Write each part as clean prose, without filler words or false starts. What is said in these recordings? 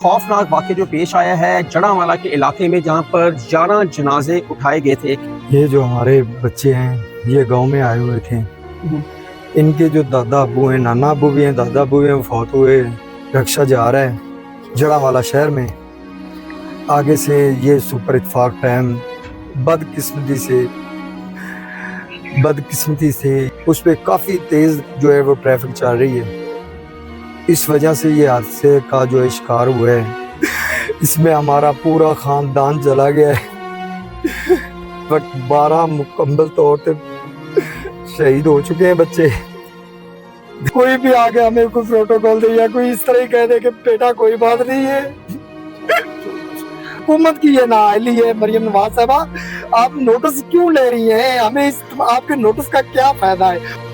खौफनाक वाक़या जो पेश आया है जड़ांवाला के इलाके में, जहां पर 11 जनाजे उठाए गए थे। ये जो हमारे बच्चे हैं ये गांव में आए हुए थे। इनके जो दादा अबू हैं, नाना अबू भी हैं, दादा अबू भी हैं, फौत हुए। रक्षा जा रहा है जड़ांवाला शहर में। आगे से ये सुपर इत्तेफाक टाइम बदकिस्मती से उस पर काफ़ी तेज़ जो है वो ट्रैफिक चल रही है। इस वजह से ये हादसे का जो है शिकार हुआ है। इसमें हमारा पूरा ख़ानदान चला गया है। वक्त 12 मुकम्मल तौर पे शहीद हो चुके हैं बच्चे। कोई भी आगे हमें कोई प्रोटोकॉल दे या कोई इस तरह ही कह दे कि बेटा कोई बात नहीं है, हुकूमत की ये नाअहली है। मरियम नवाज साहबा, आप नोटिस क्यों ले रही हैं? हमें आपके नोटिस का क्या फायदा है?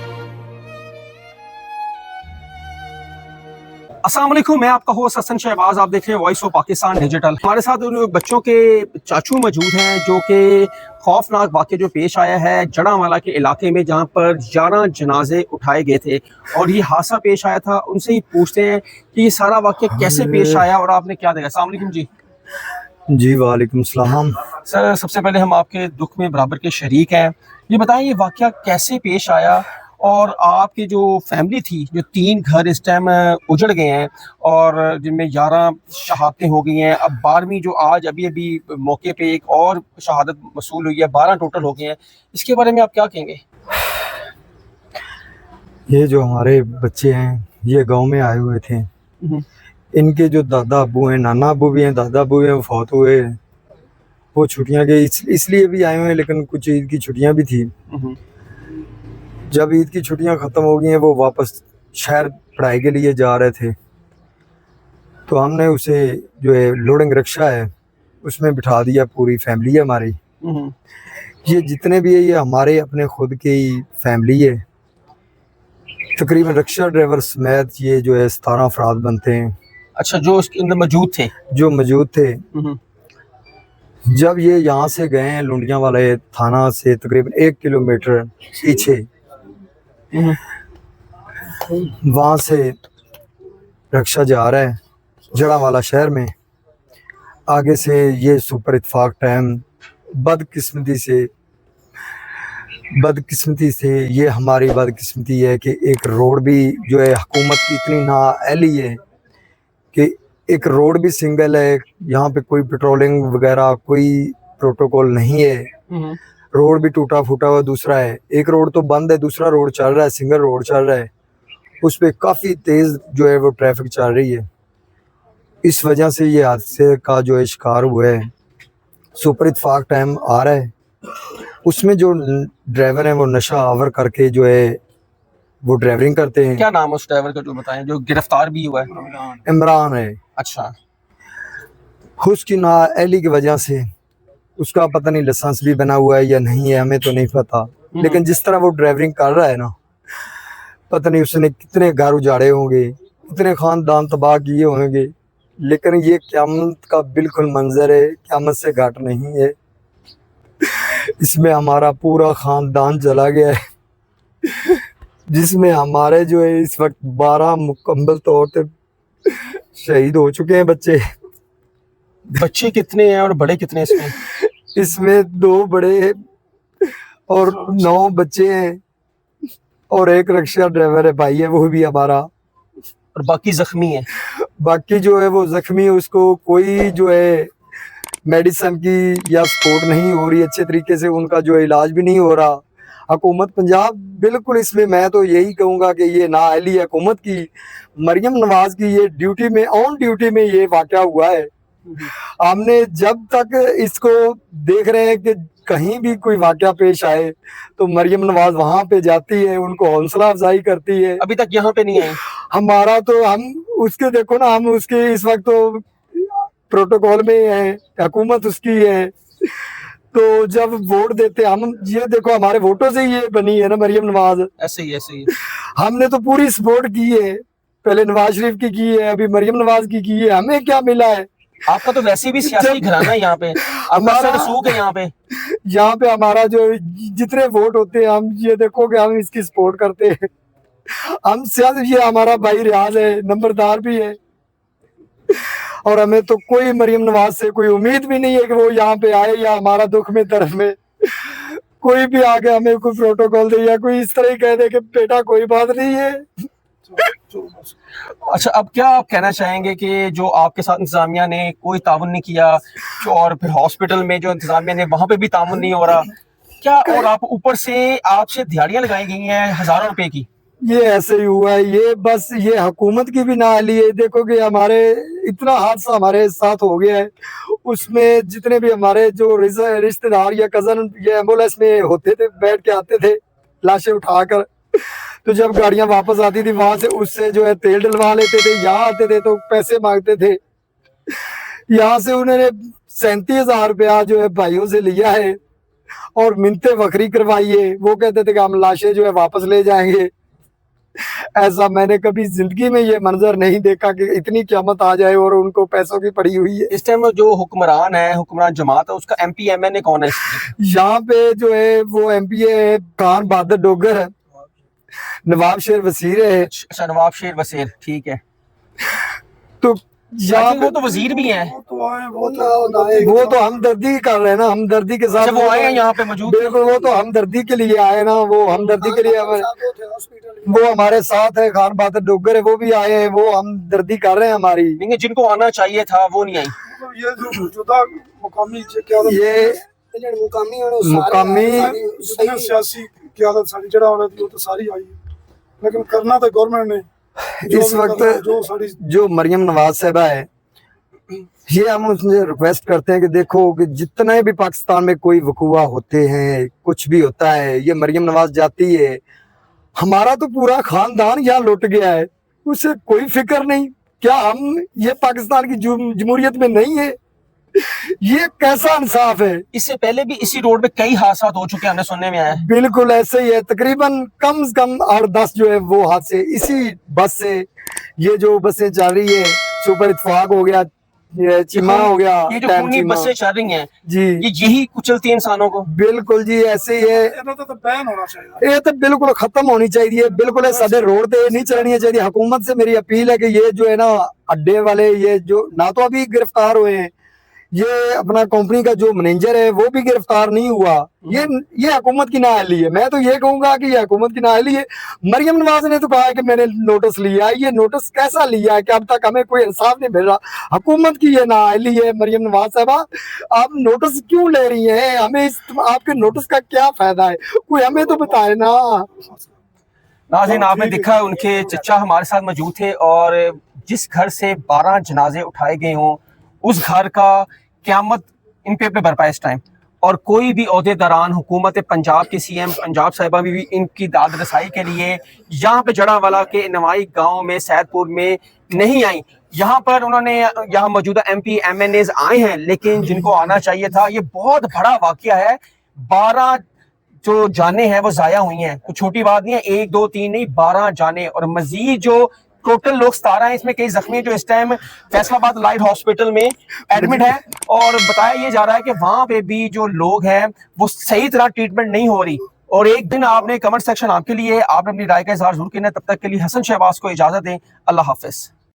अस्सलाम वालेकुम, मैं आपका होस्ट हसन शहबाज। आप देख रहे हैं वॉइस ऑफ पाकिस्तान डिजिटल। हमारे साथ उन बच्चों के चाचू मौजूद हैं जो कि खौफनाक वाक़या जो पेश आया है जड़ांवाला के इलाके में, जहां पर 11 जनाजे उठाए गए थे और ये हादसा पेश आया था। उनसे ही पूछते हैं कि ये सारा वाक़या कैसे पेश आया और आपने क्या देखा। अस्सलाम वालेकुम जी। जी वालेकुम सलाम। सर, सबसे पहले हम आपके दुख में बराबर के शरीक हैं। ये बताएं ये वाक़या कैसे पेश आया और आपकी जो फैमिली थी, जो 3 घर इस टाइम उजड़ गए हैं और जिनमें 11 शहादतें हो गई हैं। अब 12वीं जो आज अभी अभी मौके पे एक और शहादत मसूल हुई है, 12 टोटल हो गए हैं। इसके बारे में आप क्या कहेंगे? ये जो हमारे बच्चे हैं ये गांव में आए हुए थे। इनके जो दादा अबू हैं, नाना अबू भी हैं, दादा अबू भी हैं, फौत हुए। वो छुट्टियां के इसलिए भी आए हुए हैं, लेकिन कुछ ईद की छुट्टियां भी थी। जब ईद की छुट्टियां ख़त्म हो गई हैं वो वापस शहर पढ़ाई के लिए जा रहे थे, तो हमने उसे जो है लोडिंग रिक्शा है उसमें बिठा दिया। पूरी फैमिली है हमारी, ये जितने भी है ये हमारे अपने खुद की फैमिली है। तकरीबन रिक्शा ड्राइवर समेत ये जो है 17 अफराद बनते हैं। अच्छा, जो उसके अंदर मौजूद थे? जो मौजूद थे। जब ये यहाँ से गए हैं लुंडियाँ वाले थाना से तकरीबन 1 किलोमीटर पीछे, वहाँ से रिक्शा जा रहा है जड़ांवाला शहर में। आगे से ये सुपर इत्तेफाक टाइम बदकिस्मती से ये हमारी बदकिस्मती है कि एक रोड भी जो है हुकूमत की इतनी नाअहली है कि एक रोड भी सिंगल है। यहाँ पे कोई पेट्रोलिंग वगैरह कोई प्रोटोकॉल नहीं है। रोड भी टूटा फूटा हुआ दूसरा है। एक रोड तो बंद है, दूसरा रोड चल रहा है, सिंगल रोड चल रहा है। उस पर काफ़ी तेज़ जो है वो ट्रैफिक चल रही है। इस वजह से ये हादसे का जो है शिकार हुआ है। सुपर इत्तेफाक टाइम आ रहा है, उसमें जो ड्राइवर हैं वो नशा आवर करके जो है वो ड्राइवरिंग करते हैं। क्या नाम है उस ड्राइवर का जो बताएं, जो गिरफ्तार भी हुआ है? इमरान है। अच्छा। उसकी नाअहली की वजह से उसका पता नहीं लाइसेंस भी बना हुआ है या नहीं है, हमें तो नहीं पता। लेकिन जिस तरह वो ड्राइवरिंग कर रहा है ना, पता नहीं उसने कितने घर उजाड़े होंगे, कितने खानदान तबाह किए होंगे। लेकिन ये क़यामत का बिल्कुल मंजर है, क़यामत से घाट नहीं है। इसमें हमारा पूरा ख़ानदान चला गया है, जिसमें हमारे जो है इस वक्त 12 मुकम्मल तौर पे शहीद हो चुके हैं बच्चे। बच्चे कितने हैं और बड़े कितने इसमें? इसमें 2 बड़े और 9 बच्चे हैं और एक रिक्शा ड्राइवर है भाई है, वो भी हमारा। और बाकी जख्मी है? बाकी जो है वो जख्मी है, उसको कोई जो है मेडिसिन की या सपोर्ट नहीं हो रही अच्छे तरीके से, उनका जो इलाज भी नहीं हो रहा। हुकूमत पंजाब बिल्कुल इसमें, मैं तो यही कहूँगा कि ये नाअहली हुकूमत की, मरियम नवाज की ये ड्यूटी में, ऑन ड्यूटी में ये वाक़या हुआ है। हमने जब तक इसको देख रहे हैं कि कहीं भी कोई वाक़या पेश आए तो मरियम नवाज वहाँ पे जाती है, उनको हौसला अफजाई करती है। अभी तक यहाँ पे नहीं आई? हमारा तो हम उसके देखो ना, हम उसके इस वक्त तो प्रोटोकॉल में है, हुकूमत उसकी है। तो जब वोट देते हम, ये देखो हमारे वोटों से ये बनी है ना मरियम नवाज। ऐसे ही हमने तो पूरी सपोर्ट की है, पहले नवाज शरीफ की है, अभी मरियम नवाज की है। हमें क्या मिला है? आपका तो वैसे भी सियासी घराना है यहाँ पे, हमारा रसूख है यहाँ पे हमारा जो जितने वोट होते हैं, हम ये देखो कि हम इसकी सपोर्ट करते हैं। हम सियासी, ये हमारा भाई रियाज है, नंबरदार भी है। और हमें तो कोई मरियम नवाज से कोई उम्मीद भी नहीं है कि वो यहाँ पे आए या हमारा दुख में दर्द में कोई भी आके हमें कोई प्रोटोकॉल दे या कोई इस तरह ही कह दे कि बेटा कोई बात नहीं है। अच्छा, अब क्या आप कहना चाहेंगे कि जो आपके साथ इंतजामिया ने कोई ताउन नहीं किया, और फिर हॉस्पिटल में जो इंतजामिया ने वहाँ पे भी ताउन नहीं हो रहा क्या, और आप ऊपर से आपसे दिहाड़ियाँ लगाई गई हैं हज़ारों रुपए की? ये ऐसे ही हुआ है, ये बस ये हुकूमत की भी नाअहली है। देखो कि हमारे इतना हादसा हमारे साथ हो गया है, उसमें जितने भी हमारे जो रिश्तेदार या कजन ये एम्बुलेंस में होते थे, बैठ के आते थे लाशें उठाकर, तो जब गाड़ियां वापस आती थी वहां से उससे जो है तेल डलवा लेते थे, यहाँ आते थे तो पैसे मांगते थे। यहाँ से उन्होंने 37,000 रुपया जो है भाइयों से लिया है और मिन्नतें वखरी करवाई है। वो कहते थे कि हम लाशें जो है वापस ले जाएंगे। ऐसा मैंने कभी जिंदगी में ये मंजर नहीं देखा कि इतनी क़यामत आ जाए और उनको पैसों की पड़ी हुई है। इस टाइम जो हुक्मरान है, हुक्मरान जमात है, उसका MP MNA कौन है? यहाँ पे जो है वो MPA है खान बहादुर डोगर है, नवाब शेर वसीर है। अच्छा, नवाब शेर वसीर, ठीक है। तो यहाँ वो तो वजीर भी हैं। वो तो हमदर्दी कर रहे हैं ना, हमदर्दी के साथ। अच्छा, वो आए हैं यहाँ पे मौजूद? बिल्कुल, वो तो हमदर्दी के लिए आए ना, वो हमदर्दी के लिए वो हमारे साथ है। खान बहादुर डोगर है, वो भी आए हैं, वो हमदर्दी कर रहे हैं हमारी। नहीं, जिनको आना चाहिए था वो नहीं आई। ये जो मौजूदा मुकामी ये मुकामी सियासी क़यादत सारी जड़ा होना थी वो तो सारी आई है, लेकिन करना तो गवर्नमेंट ने। इस वक्त जो मरियम नवाज साहबा है, ये हम उनसे रिक्वेस्ट करते हैं कि देखो कि जितने भी पाकिस्तान में कोई वकूआ होते हैं, कुछ भी होता है, ये मरियम नवाज जाती है, हमारा तो पूरा खानदान यहाँ लुट गया है, उसे कोई फिक्र नहीं। क्या हम ये पाकिस्तान की जमहूरियत में नहीं है? ये कैसा इंसाफ है? इससे पहले भी इसी रोड पे कई हादसा हो चुके हैं, हमें सुनने में आया है। बिल्कुल ऐसे ही है, तकरीबन कम से कम 8-10 जो है वो हादसे इसी बस से। ये जो बसें चल रही है, सुपर इत्तेफाक हो गया, ये चीमा हो गया, ये जो खूनी बसें चल रही हैं जी, ये यही कुचलती है इंसानों को। बिल्कुल जी, ऐसे ही है। तो बैन होना चाहिए, ये तो बिल्कुल खत्म होनी चाहिए। बिल्कुल साडे रोड पे नहीं चलनी चाहिए। हुकूमत से मेरी अपील है कि ये जो है ना अड्डे वाले, ये जो ना तो अभी गिरफ्तार हुए हैं, ये अपना कंपनी का जो मैनेजर है वो भी गिरफ्तार नहीं हुआ। ये हुकूमत की नाअहली है। मैं तो ये कहूंगा कि ये हुकूमत की नाअहली है। मरियम नवाज ने तो कहा है कि मैंने नोटिस लिया है, ये नोटिस कैसा लिया है कि अब तक हमें कोई इंसाफ नहीं मिल रहा। हुकूमत की ये नाअहली है। मरियम नवाज साहबा, आप नोटिस क्यों ले रही हैं? हमें आपके नोटिस का क्या फायदा है? कोई हमें तो बताए ना। नाज़रीन, आपने देखा उनके चचा हमारे साथ मौजूद थे, और जिस घर से 12 जनाजे उठाए गए हों उस घर का क़यामत इन पे बरपा इस टाइम। और कोई भी ओहदेदारान, हुकूमत पंजाब के CM पंजाब साहिबा भी इनकी दाद रसाई के लिए यहाँ पे जड़ावाला के नवाई गांव में, सैदपुर में नहीं आई। यहाँ पर उन्होंने, यहाँ मौजूदा MP MNAs आए हैं, लेकिन जिनको आना चाहिए था। ये बहुत बड़ा वाकया है। 12 जो जाने हैं वो ज़ाया हुई हैं, कुछ छोटी बात नहीं है। 1 2 3 नहीं, 12 जाने, और मजीद जो टोटल लोग 17 हैं, इसमें कई जख्मी जो इस टाइम फैसलाबाद लाइट हॉस्पिटल में एडमिट है। और बताया ये जा रहा है कि वहां पे भी जो लोग हैं वो सही तरह ट्रीटमेंट नहीं हो रही। और एक दिन आपने कमेंट सेक्शन आपके लिए, आपने अपनी राय का इजहार जरूर करना है। तब तक के लिए हसन शहबाज को इजाजत दें। अल्लाह हाफिज।